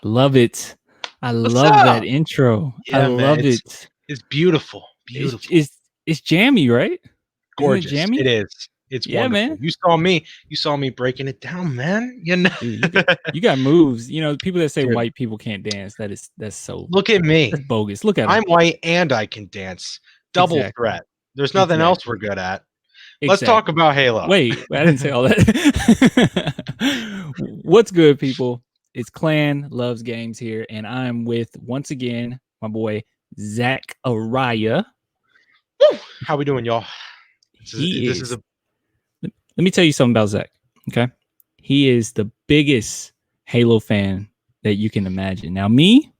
Love it. I What's love up? that intro. I Yeah, man, love it. it's beautiful, It's beautiful, it's it's jammy, right? Isn't it gorgeous. It jammy? is. It's Yeah, wonderful. man. You saw me breaking it down, man. You know, Dude, you got moves. You know, people that say dude, white people can't dance, that's so look at that's me. bogus. Look at I'm them. white and I can dance. Double Exactly. threat. There's nothing else we're Exactly. good at. Let's talk Exactly. about Halo. Wait, I didn't say all that. What's good, people? It's Clan Loves Games here, and I'm with once again my boy Zach Araya. Woo! How we doing, y'all? He This is is. a Let me tell you something about Zach. Okay, he is the biggest Halo fan that you can imagine. Now, me,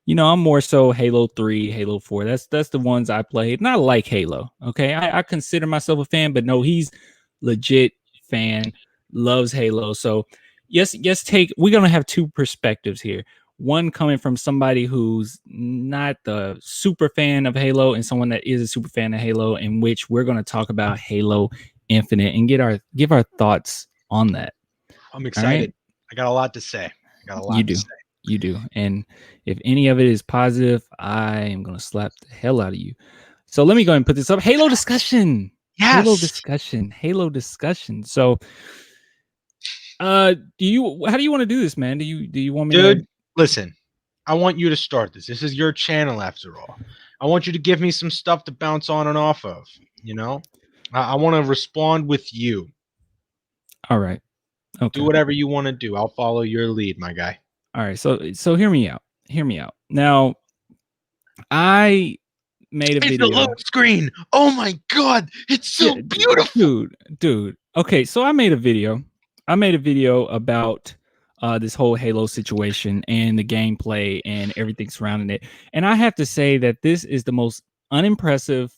I'm more so Halo 3, Halo 4. That's the ones I played. And I like Halo. Okay. I consider myself a fan, but no, he's legit fan, loves Halo. So yes, we're gonna have two perspectives here. One coming from somebody who's not the super fan of Halo and someone that is a super fan of Halo, in which we're gonna talk about Halo Infinite and give our thoughts on that. I'm All right. excited. I got a lot to say. I got a You lot to do. say. You do. And if any of it is positive, I am going to slap the hell out of you. So let me go ahead and put this up. Halo discussion. Halo Yes. discussion. Halo discussion. So how do you want to do this, man? Do you want me to Dude, listen. I want you to start this. This is your channel after all. I want you to give me some stuff to bounce on and off of, you know? I want to respond with you. All right. Do Okay. whatever you want to do. I'll follow your lead, my guy. All right. So hear me out. Hear me out. Now, I made a It's the video. load screen. Oh my god, it's Yeah, so beautiful. dude. Okay, so I made a video. About this whole Halo situation and the gameplay and everything surrounding it. And I have to say that this is the most unimpressive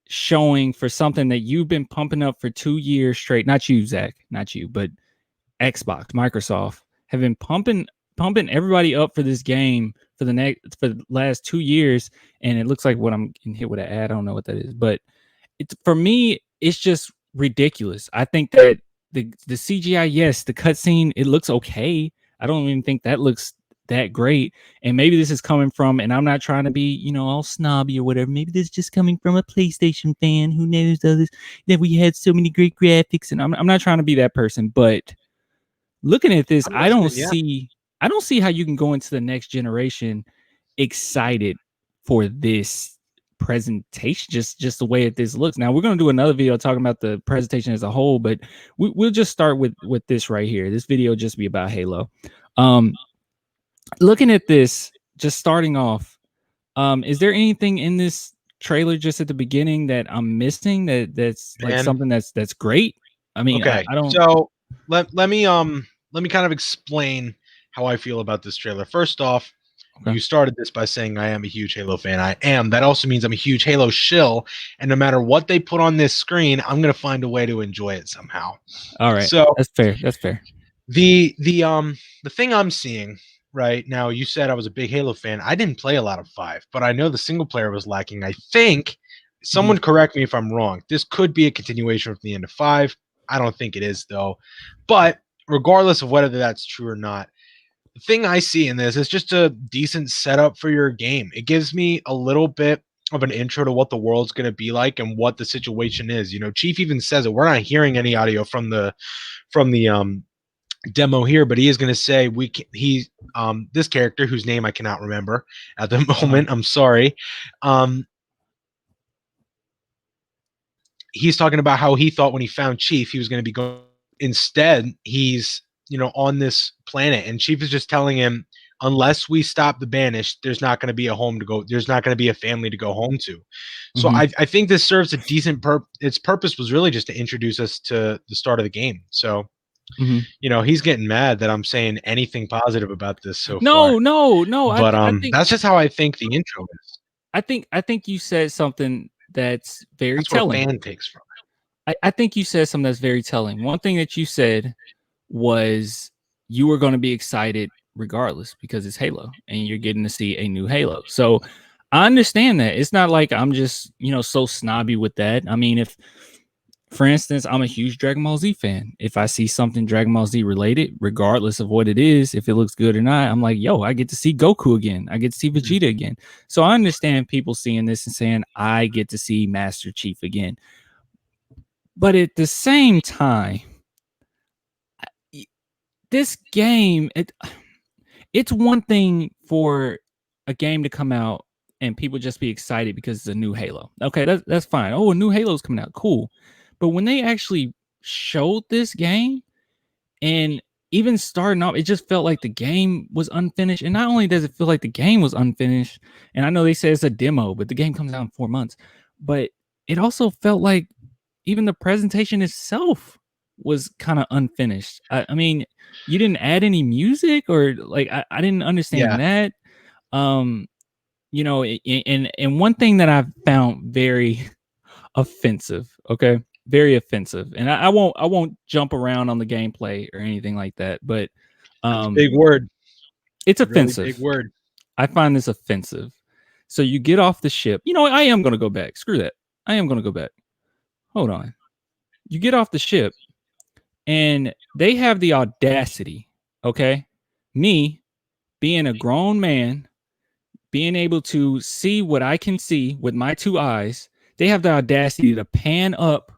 showing for something that you've been pumping up for 2 years straight. Not you, Zach, not you, but Xbox, Microsoft have been pumping everybody up for this game for the last 2 years. And it looks like what I'm getting hit with an ad. I don't know what that is, but it's for me, it's just ridiculous. I think that the CGI, yes, the cutscene, it looks okay. I don't even think that looks that great. And maybe this is coming from, and I'm not trying to be, all snobby or whatever. Maybe this is just coming from a PlayStation fan who knows others that we had so many great graphics. And I'm not trying to be that person, but looking at this, I'm listening, yeah. I don't see how you can go into the next generation excited for this presentation, just the way that this looks. Now we're going to do another video talking about the presentation as a whole, but we'll just start with this right here. This video will just be about Halo. Looking at this, just starting off, is there anything in this trailer just at the beginning that I'm missing that's like Man. something that's great? I mean, Okay. I don't. So let me kind of explain how I feel about this trailer. First off, Okay. you started this by saying I am a huge Halo fan. I am. That also means I'm a huge Halo shill, and no matter what they put on this screen, I'm gonna find a way to enjoy it somehow. All right. So That's fair. That's fair. the thing I'm seeing right now, you said I was a big Halo fan. I didn't play a lot of 5, but I know the single player was lacking. I think someone correct me if I'm wrong. This could be a continuation from the end of 5. I don't think it is though. But regardless of whether that's true or not, the thing I see in this is just a decent setup for your game. It gives me a little bit of an intro to what the world's going to be like and what the situation is. You know, Chief even says it. We're not hearing any audio from the demo here, but he is going to say this character whose name I cannot remember at the moment. I'm sorry. He's talking about how he thought when he found Chief, he was going to be going. Instead, he's on this planet, and Chief is just telling him, unless we stop the Banished, there's not going to be a home to go. There's not going to be a family to go home to. So I think this serves a decent its purpose was really just to introduce us to the start of the game. So he's getting mad that I'm saying anything positive about this so far. No. But I think that's just how I think the intro is. I think you said something that's very That's what a telling. fan takes from it. I think you said something that's very telling. One thing that you said was you were going to be excited regardless because it's Halo and you're getting to see a new Halo. So I understand that. It's not like I'm just, so snobby with that. I mean, if, for instance, I'm a huge Dragon Ball Z fan. If I see something Dragon Ball Z related, regardless of what it is, if it looks good or not, I'm like, yo, I get to see Goku again. I get to see Vegeta again. So I understand people seeing this and saying, I get to see Master Chief again. But at the same time, this game, it's one thing for a game to come out and people just be excited because it's a new Halo. Okay, that's fine. Oh, a new Halo's coming out. Cool. But when they actually showed this game and even starting off, it just felt like the game was unfinished. And not only does it feel like the game was unfinished, and I know they say it's a demo, but the game comes out in 4 months. But it also felt like even the presentation itself was kind of unfinished. I mean, you didn't add any music, or like I didn't understand that. And one thing that I found very offensive, okay, very offensive, and I won't jump around on the gameplay or anything like that, but That's a big word. It's Really offensive. big word. I find this offensive. So you get off the ship. You know what? I am going to go back. Screw that. I am going to go back. Hold on. You get off the ship and they have the audacity, okay? Me being a grown man, being able to see what I can see with my 2 eyes, they have the audacity to pan up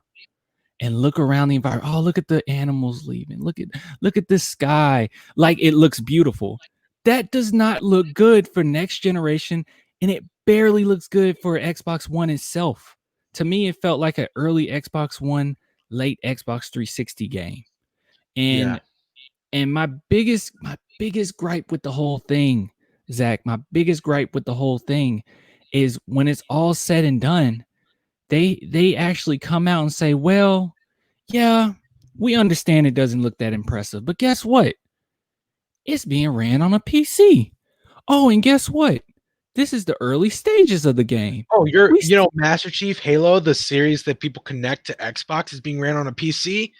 and look around the environment. Oh, look at the animals leaving. Look at the sky. Like it looks beautiful. That does not look good for next generation, and it barely looks good for Xbox One itself. To me, it felt like an early Xbox One, late Xbox 360 game. And my biggest gripe with the whole thing, Zach, my biggest gripe with the whole thing is when it's all said and done, they actually come out and say, well, yeah, we understand it doesn't look that impressive, but guess what? It's being ran on a PC. Oh, and guess what? This is the early stages of the game. Oh, Master Chief Halo, the series that people connect to Xbox, is being ran on a PC.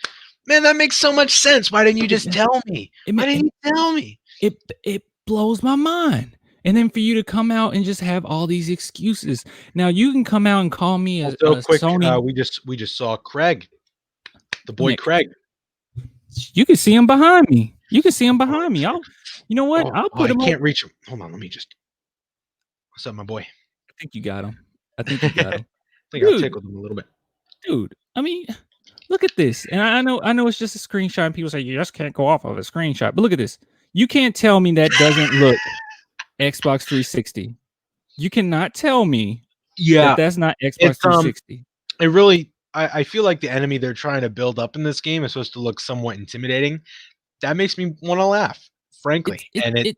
Man, that makes so much sense. Why didn't you just tell me? Why didn't you tell me? It blows my mind. And then for you to come out and just have all these excuses. Now you can come out and call me a quick. Sony. We just saw Craig, the boy Craig. You can see him behind me. You can see him behind me. You know what? I'll put him. I can't reach him. Hold on, let me just. What's up, my boy? I think you got him. I think you got him. I think I tickled him a little bit. Dude, I mean, look at this. And I know it's just a screenshot and people say you just can't go off of a screenshot. But look at this. You can't tell me that doesn't look Xbox 360. You cannot tell me that's not Xbox 360. It really, I feel like the enemy they're trying to build up in this game is supposed to look somewhat intimidating. That makes me want to laugh, frankly. It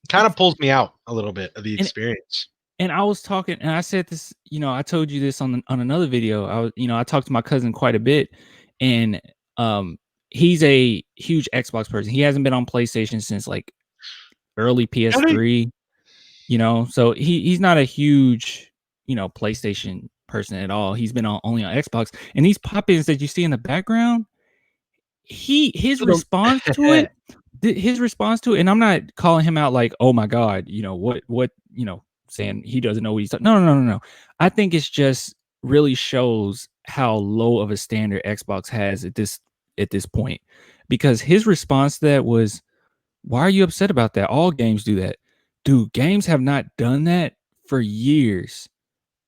kind of pulls me out a little bit of the experience. And I was talking, and I said this, I told you this on another video. I talked to my cousin quite a bit, and he's a huge Xbox person. He hasn't been on PlayStation since like early PS3, so he's not a huge, PlayStation person at all. He's been only on Xbox, and these pop-ins that you see in the background, his response to it, and I'm not calling him out like, oh my God, what, saying he doesn't know what he's talking. No. I think it's just really shows how low of a standard Xbox has at this point, because his response to that was, why are you upset about that? All games do that. Dude, games have not done that for years.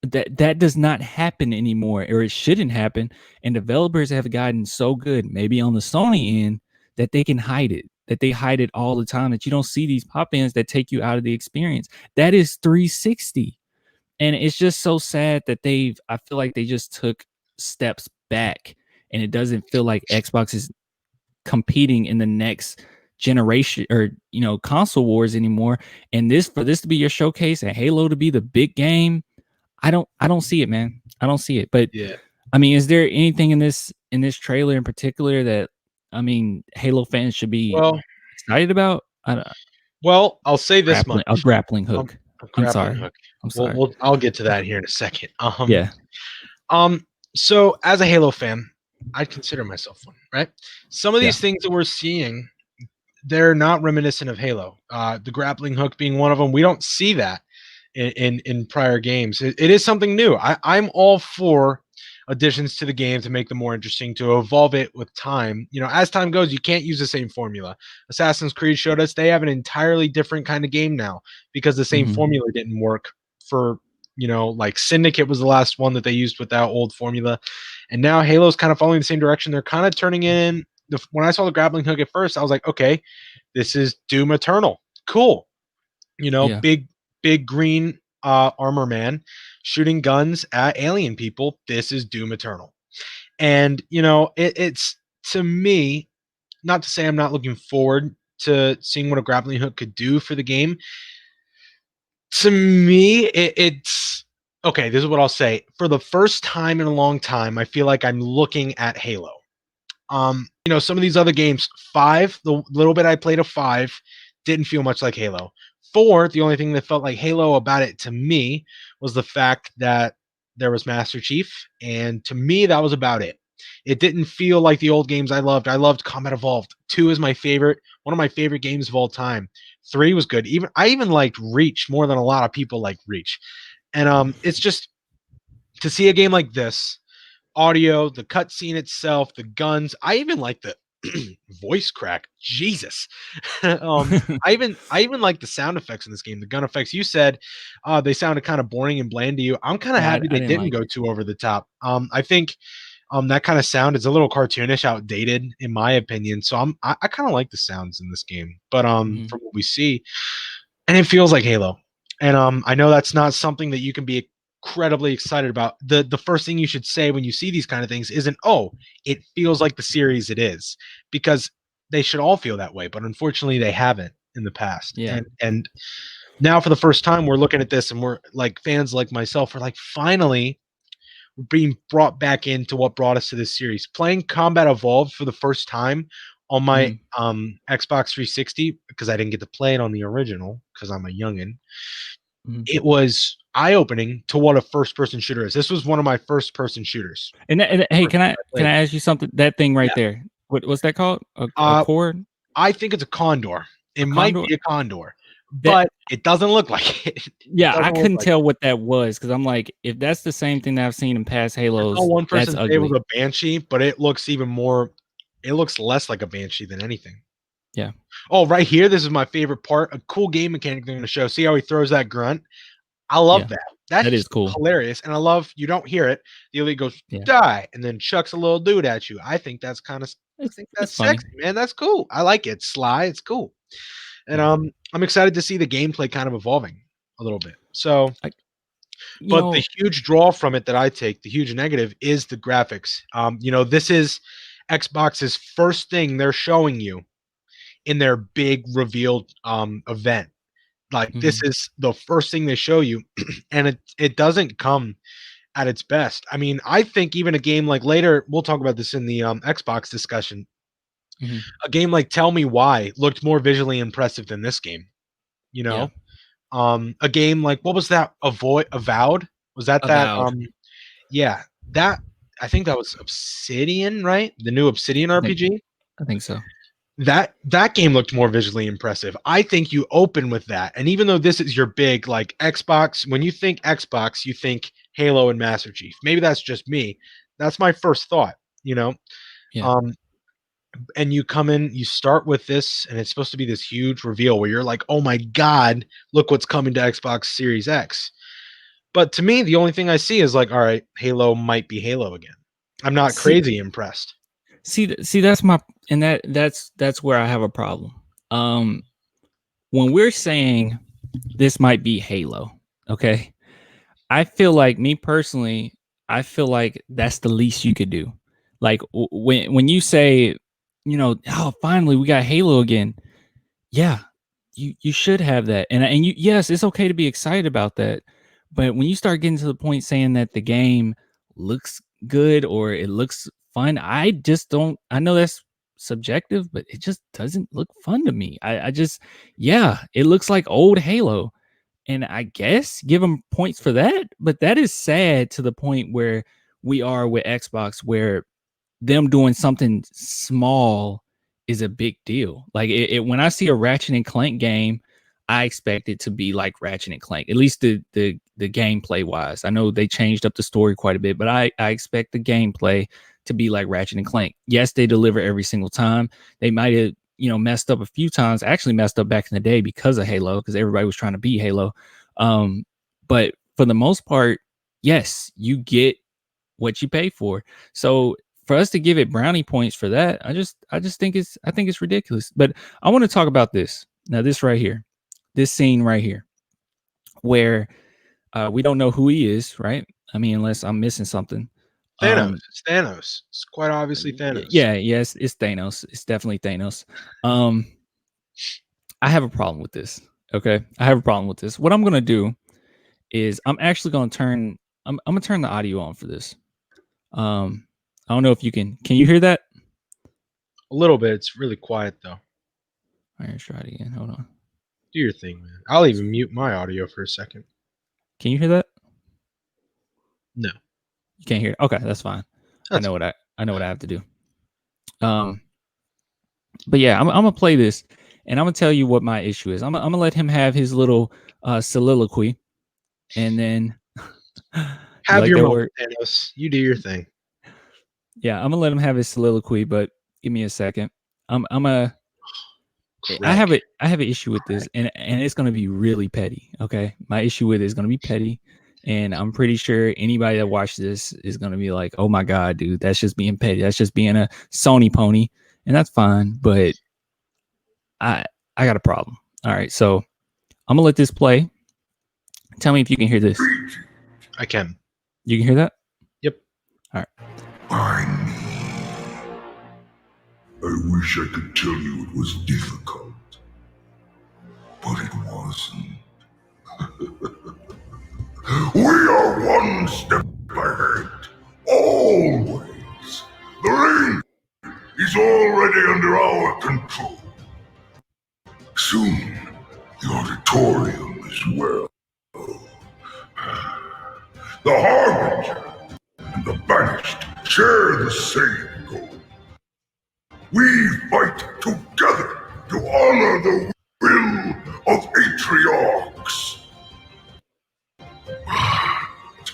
That does not happen anymore, or it shouldn't happen. And developers have gotten so good, maybe on the Sony end, that they can hide it. That they hide it all the time, that you don't see these pop-ins that take you out of the experience. That is 360. And it's just so sad that I feel like they just took steps back, and it doesn't feel like Xbox is competing in the next generation or console wars anymore. And for this to be your showcase and Halo to be the big game, I don't see it, man. I don't see it. But yeah, I mean, is there anything in this trailer in particular that, I mean, Halo fans should be excited about? Well, I'll say this much: a grappling hook. I'm sorry. I'll get to that here in a second. Yeah. So as a Halo fan, I'd consider myself one, right? Some of these things that we're seeing, they're not reminiscent of Halo. The grappling hook being one of them. We don't see that in prior games. It is something new. I'm all for additions to the game to make them more interesting, to evolve it with time. You know, as time goes, you can't use the same formula. Assassin's Creed showed us they have an entirely different kind of game now because the same Mhm. formula didn't work for, you know, like Syndicate was the last one that they used with that old formula. And now Halo's kind of following the same direction. They're kind of turning in when I saw the grappling hook at first, I was like, okay, this is Doom Eternal. Cool. You know, Yeah. big green armor man shooting guns at alien people. This is Doom Eternal. And you know, it's to me, not to say I'm not looking forward to seeing what a grappling hook could do for the game. To me, it's okay. This is what I'll say. For the first time in a long time, I feel like I'm looking at Halo. You know, some of these other games, 5, the little bit I played of 5, didn't feel much like Halo. 4, the only thing that felt like Halo about it to me was the fact that there was Master Chief, and to me, that was about it. It didn't feel like the old games I loved. I loved Combat Evolved. 2 is my favorite, one of my favorite games of all time. 3 was good. I even liked Reach more than a lot of people like Reach. And it's just to see a game like this, audio, the cutscene itself, the guns. I even like the voice crack. Jesus. I even like the sound effects in this game. The gun effects. You said they sounded kind of boring and bland to you. I'm kind of Yeah, happy I they didn't didn't like go it. too over the top. I think that kind of sound is a little cartoonish, outdated in my opinion. So I kind of like the sounds in this game. But Mhm. from what we see, and it feels like Halo. And I know that's not something that you can be incredibly excited about. The first thing you should say when you see these kind of things isn't, "Oh, it feels like the series it is," because they should all feel that way, but unfortunately they haven't in the past. Yeah. And now for the first time we're looking at this and we're like fans like myself are like finally being brought back into what brought us to this series. Playing Combat Evolved for the first time on my Mhm. Xbox 360 because I didn't get to play it on the original because I'm a youngin'. Mhm. It was eye-opening to what a first-person shooter is. This was one of my first-person shooters. Hey, First can one I I can played. I ask you something? That thing right Yeah. there. What's that called? A Uh, cord? I think it's a condor. A It might condor? be a condor, That but it doesn't look like it. It Yeah, I doesn't look couldn't like tell it. what that was because I'm like, if that's the same thing that I've seen in past I saw Halos, one that's person say it was ugly. a banshee, but it looks even more it looks less like a banshee than anything. Yeah. Oh, right here, this is my favorite part. A cool game mechanic they're gonna show. See how he throws that grunt? I love Yeah. that. That That's is cool. hilarious, and I love you don't hear it. The elite goes, Yeah. "Die," and then chucks a little dude at you. I think It's that's funny. sexy, man. That's cool. I like it. Sly, it's cool. And, Yeah. I'm excited to see the gameplay kind of evolving a little bit. So Like, you but the know, huge draw from it that I take, the huge negative is the graphics. You know, this is Xbox's first thing they're showing you in their big revealed, event. Like, this mhm, is the first thing they show you, and it doesn't come at its best. I mean, I think even a game like later we'll talk about this in the, Xbox discussion. mhm. A game like Tell Me Why looked more visually impressive than this game, you Yeah. know? A game like what was that? Avowed? Was that, Avowed. yeah, that I think that was Obsidian, right? The new Obsidian I think RPG? I think so. That game looked more visually impressive. I think you open with that, and even though this is your big, like, Xbox when you think Xbox, you think Halo and Master Chief. Maybe that's just me. That's my first thought, you know? Yeah. Um, and you come in, you start with this, and it's supposed to be this huge reveal where you're like, "Oh my god, look what's coming to Xbox Series X." But to me, the only thing I see is like, "All right, Halo might be Halo again." I'm not See crazy impressed. see, that's my and that's where I have a problem. Um, when we're saying this might be Halo, okay? I feel like me personally, I feel like that's the least you could do. Like when you say, oh, finally we got Halo again. Yeah, you should have that. And you yes, it's okay to be excited about that. But when you start getting to the point saying that the game looks good or it looks fun, I just don't I know that's subjective, but it just doesn't look fun to me. I just yeah, it looks like old Halo. And I guess give them points for that, but that is sad to the point where we are with Xbox, where them doing something small is a big deal. Like when I see a Ratchet and Clank game, I expect it to be like Ratchet and Clank, at least the gameplay wise. I know they changed up the story quite a bit, but I expect the gameplay to be like Ratchet and Clank. Yes, they deliver every single time. They might have, messed up a few times. Actually messed up back in the day because of Halo, because everybody was trying to be Halo. But for the most part, yes, you get what you pay for. So for us to give it brownie points for that, I just think it's ridiculous. But I want to talk about this. Now, this right here, this scene right here, where we don't know who he is, right? I mean, unless I'm missing something. Thanos. It's Thanos. It's quite obviously Thanos. Yeah, yes, it's Thanos. It's definitely Thanos. I have a problem with this. Okay, I have a problem with this. What I'm gonna do is I'm actually gonna turn. I'm gonna turn the audio on for this. I don't know if you can. Can you hear that? A little bit. It's really quiet though. All right, let's try it again. Hold on. Do your thing, man. I'll even mute my audio for a second. Can you hear that? No. You can't hear it. Okay, that's fine. I know what I have to do. But yeah, I'm gonna play this, and I'm gonna tell you what my issue is. I'm gonna let him have his little soliloquy, and then have your moment, Thanos. You do your thing. Yeah, I'm gonna let him have his soliloquy, but give me a second. I have an issue with this, and it's gonna be really petty. Okay, my issue with it is gonna be petty, and I'm pretty sure anybody that watches this is gonna be like, "Oh my god, dude, that's just being petty. That's just being a Sony pony," and that's fine. But I got a problem. All right, so I'm gonna let this play. Tell me if you can hear this. I can. You can hear that? Yep. All right. Find me. I wish I could tell you it was difficult, but it wasn't. We are one step ahead, always. The ring is already under our control. Soon, the auditorium as well. The Harbinger and the Banished share the same goal. We fight together to honor the will of Atriox. But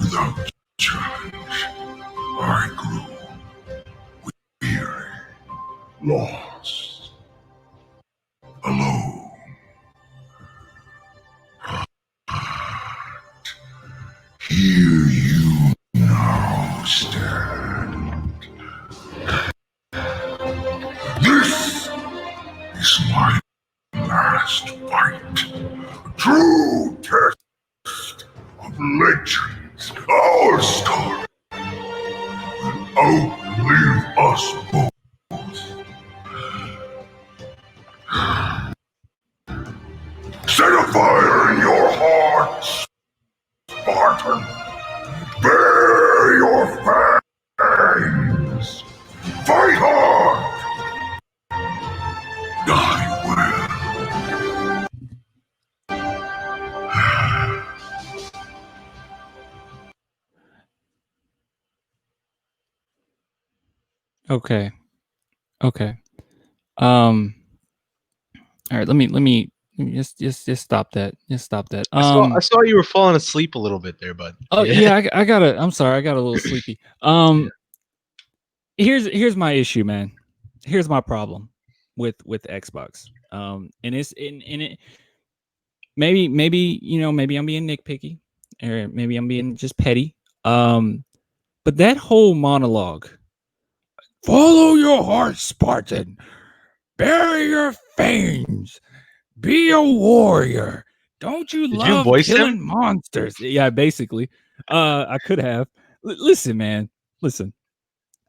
without challenge, I grew weary, lost, alone. But here you now stand. This is my last fight. A true test of legends. Our story will outlive us both. Set a fire in your hearts, Spartan. Bare your fangs. Fight hard. Die well. Okay. All right, let me just stop that. Just stop that. I saw you were falling asleep a little bit there, bud. Oh yeah, I'm sorry, I got a little sleepy. Here's my issue, man. Here's my problem with Xbox. And it's in it. Maybe maybe I'm being nitpicky, or maybe I'm being just petty. But that whole monologue, follow your heart, Spartan. Bury your fangs. Be a warrior. Don't you love killing monsters? Yeah, basically. I could have. Listen, man. Listen.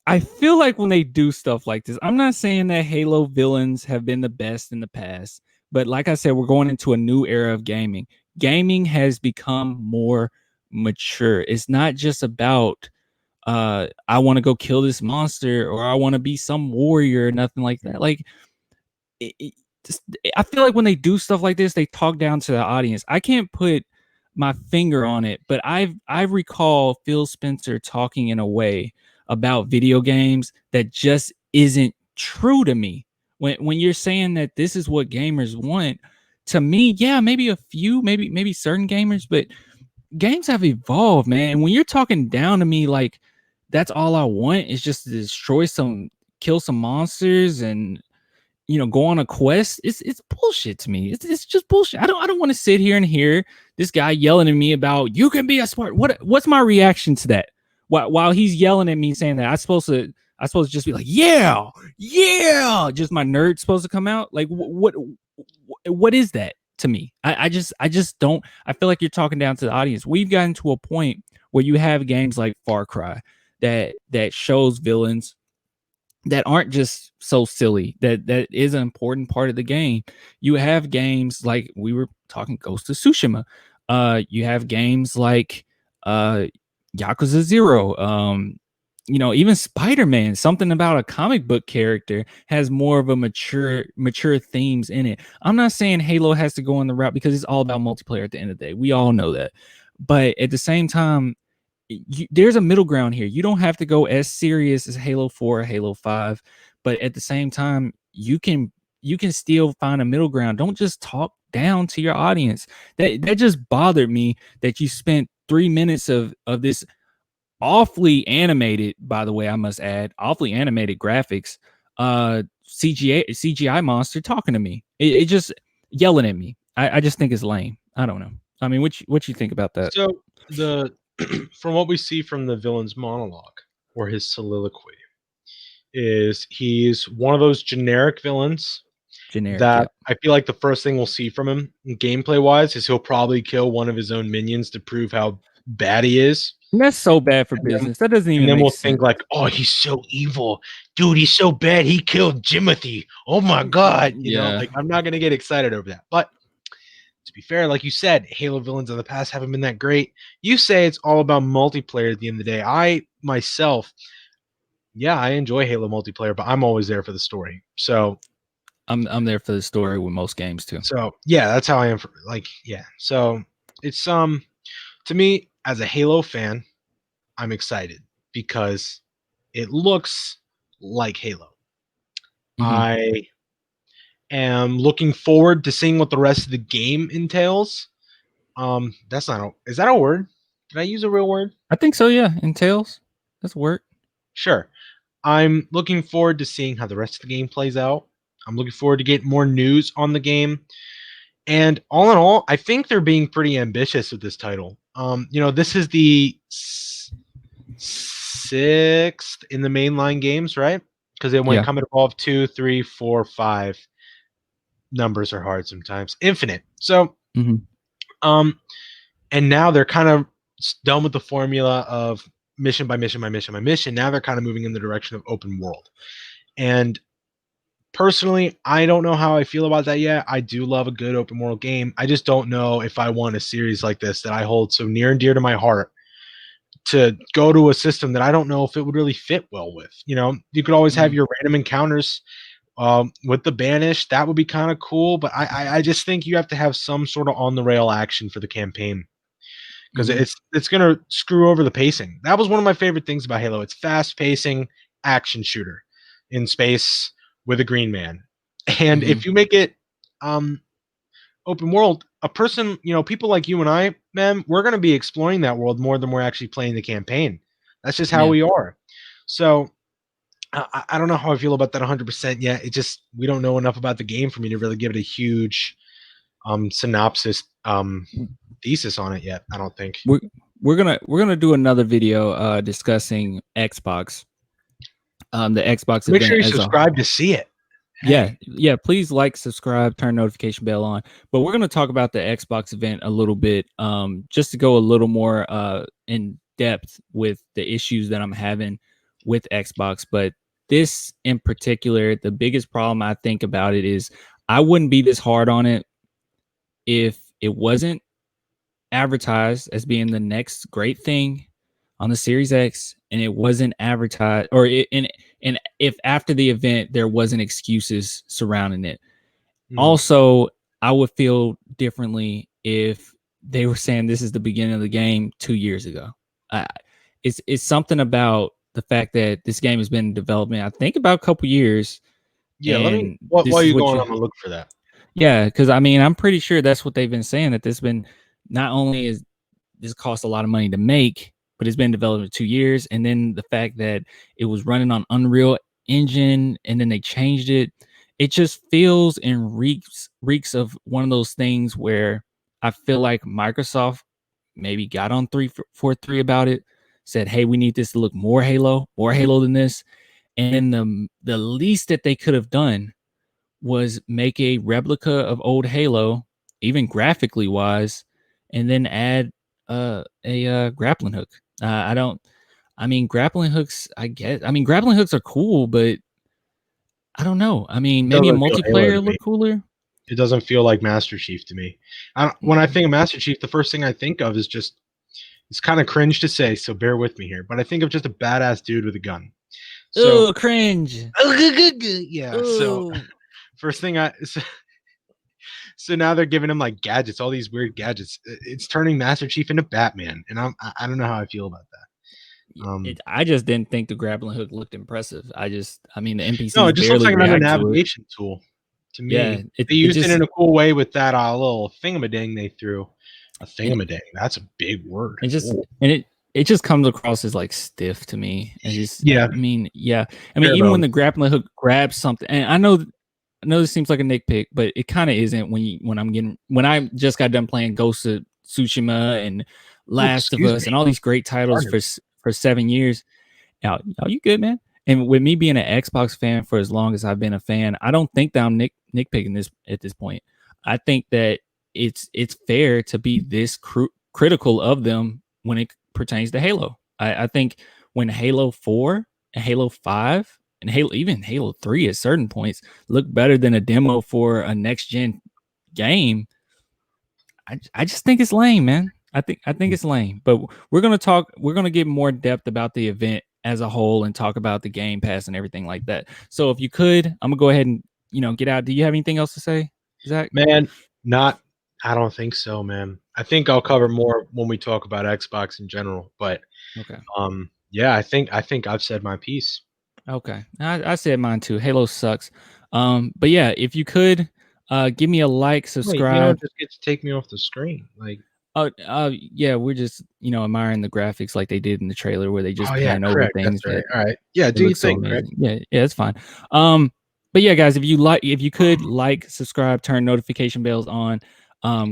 I feel like when they do stuff like this, I'm not saying that Halo villains have been the best in the past, but like I said, we're going into a new era of gaming. Gaming has become more mature. It's not just about I want to go kill this monster, or I want to be some warrior, or nothing like that. Like I feel like when they do stuff like this, they talk down to the audience. I can't put my finger on it, but I recall Phil Spencer talking in a way about video games that just isn't true to me. When you're saying that this is what gamers want, to me, yeah, maybe a few, maybe certain gamers, but games have evolved, man. And when you're talking down to me like that's all I want is just to kill some monsters and go on a quest. It's bullshit to me. It's just bullshit. I don't want to sit here and hear this guy yelling at me about you can be a smart. What's my reaction to that? While he's yelling at me saying that, I supposed to just be like, yeah, just my nerd supposed to come out. Like what is that to me? I just don't. I feel like you're talking down to the audience. We've gotten to a point where you have games like Far Cry that shows villains that aren't just so silly, that is an important part of the game. You have games like we were talking Ghost of Tsushima. You have games like Yakuza 0. Even Spider-Man, something about a comic book character has more of a mature themes in it. I'm not saying Halo has to go on the route because it's all about multiplayer at the end of the day. We all know that. But at the same time, there's a middle ground here. You don't have to go as serious as Halo 4 or Halo 5, but at the same time, you can still find a middle ground. Don't just talk down to your audience. That just bothered me that you spent 3 minutes of this awfully animated, by the way, I must add, awfully animated graphics, CGI monster talking to me. It just yelling at me. I just think it's lame. I don't know. I mean, what you think about that? So from what we see from the villain's monologue or his soliloquy, is he's one of those generic villains that I feel like the first thing we'll see from him gameplay wise is he'll probably kill one of his own minions to prove how bad he is. And that's so bad for business. That doesn't even. And then make we'll sense. think like, oh, he's so evil, dude. He's so bad. He killed Jimothy. Oh my god. You know, like I'm not gonna get excited over that. But to be fair, like you said, Halo villains of the past haven't been that great. You say it's all about multiplayer at the end of the day. I myself, yeah, I enjoy Halo multiplayer, but I'm always there for the story. So I'm there for the story with most games too. So yeah, that's how I am. So it's to me as a Halo fan, I'm excited because it looks like Halo. I am looking forward to seeing what the rest of the game entails. Is that a word? Did I use a real word? I think so, yeah. Entails. That's a word. Sure. I'm looking forward to seeing how the rest of the game plays out. I'm looking forward to getting more news on the game. And all in all, I think they're being pretty ambitious with this title. This is the sixth in the mainline games, right? Because they went Combat Evolved 2, 3, 4, 5. Numbers are hard sometimes. Infinite. So, and now they're kind of done with the formula of mission by mission by mission by mission. Now they're kind of moving in the direction of open world. And personally, I don't know how I feel about that yet. I do love a good open world game. I just don't know if I want a series like this that I hold so near and dear to my heart to go to a system that I don't know if it would really fit well with. You could always have your random encounters with the Banished. That would be kind of cool, but I just think you have to have some sort of on the rail action for the campaign because it's going to screw over the pacing. That was one of my favorite things about Halo. It's fast pacing action shooter in space with a green man. And if you make it open world, a person, people like you and I, man, we're going to be exploring that world more than we're actually playing the campaign. That's just how we are. So I don't know how I feel about that 100% yet. We don't know enough about the game for me to really give it a huge synopsis thesis on it yet. I don't think we're gonna do another video discussing Xbox. The Xbox. Make sure you subscribe to see it. Yeah. Please like, subscribe, turn notification bell on. But we're gonna talk about the Xbox event a little bit, just to go a little more in depth with the issues that I'm having with Xbox. But this in particular, the biggest problem I think about it is I wouldn't be this hard on it if it wasn't advertised as being the next great thing on the Series X, and it wasn't advertised, and if after the event there wasn't excuses surrounding it. Also, I would feel differently if they were saying this is the beginning of the game 2 years ago. It's something about the fact that this game has been in development, I think, about a couple years. Yeah, while you're going, I'm gonna look for that. Yeah, because I mean, I'm pretty sure that's what they've been saying, that this been not only is this cost a lot of money to make, but it's been developed in 2 years. And then the fact that it was running on Unreal Engine and then they changed it, it just feels and reeks of one of those things where I feel like Microsoft maybe got on 343 about it, said, "Hey, we need this to look more Halo than this." And the least that they could have done was make a replica of old Halo, even graphically wise, and then add a grappling hook. I don't. I mean, grappling hooks. I guess. I mean, grappling hooks are cool, but I don't know. I mean, It maybe a doesn't feel Halo to multiplayer me. look cooler. It doesn't feel like Master Chief to me. When I think of Master Chief, the first thing I think of is just it's kind of cringe to say, so bear with me here, but I think of just a badass dude with a gun. So Oh, cringe. yeah. So Ooh. first thing so now they're giving him like gadgets, all these weird gadgets. It's turning Master Chief into Batman, and I don't know how I feel about that. I just didn't think the grappling hook looked impressive. I mean, the No, it NPCs just looks barely like another react to it. navigation tool to Yeah, me. it They it used it just in a cool way with that little thingamading they threw. A and thingamading. That's a big word. it just Whoa. and it just comes across as like stiff to me. And just Yeah, I mean, yeah. I mean, bare even when the bones. grappling hook grabs something, and I know this seems like a nitpick, but it kind of isn't when I just got done playing Ghost of Tsushima and Oh, Last of excuse Us me. and all these great titles Pardon. for 7 years. Now, you good, man? And with me being an Xbox fan for as long as I've been a fan, I don't think that I'm nitpicking this at this point. I think that it's fair to be this critical of them when it pertains to Halo. I think when Halo 4 and Halo 5 and even Halo 3 at certain points look better than a demo for a next gen game, I just think it's lame, man. I think it's lame. But we're gonna get more depth about the event as a whole and talk about the Game Pass and everything like that. So if you could, I'm gonna go ahead and get out. Do you have anything else to say, Zach? Man, not I don't think so, man. I think I'll cover more when we talk about Xbox in general. But Okay. yeah, I think I've said my piece. Okay. I said mine too. Halo sucks. But yeah, if you could give me a like, Wait, you don't subscribe. just get to take me off the screen. Like, Yeah, we're just admiring the graphics like they did in the trailer where they just oh yeah, pan over correct. That's things right. that All right. Yeah, it do your looks so thing, Craig. amazing. Yeah, it's fine. But yeah, guys, if you could like, subscribe, turn notification bells on,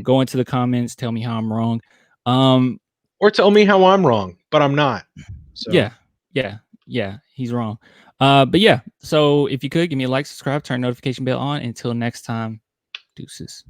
go into the comments, tell me how I'm wrong. Or tell me how I'm wrong, but I'm not. So Yeah, yeah, he's wrong. But yeah, so if you could give me a like, subscribe, turn notification bell on. Until next time, deuces.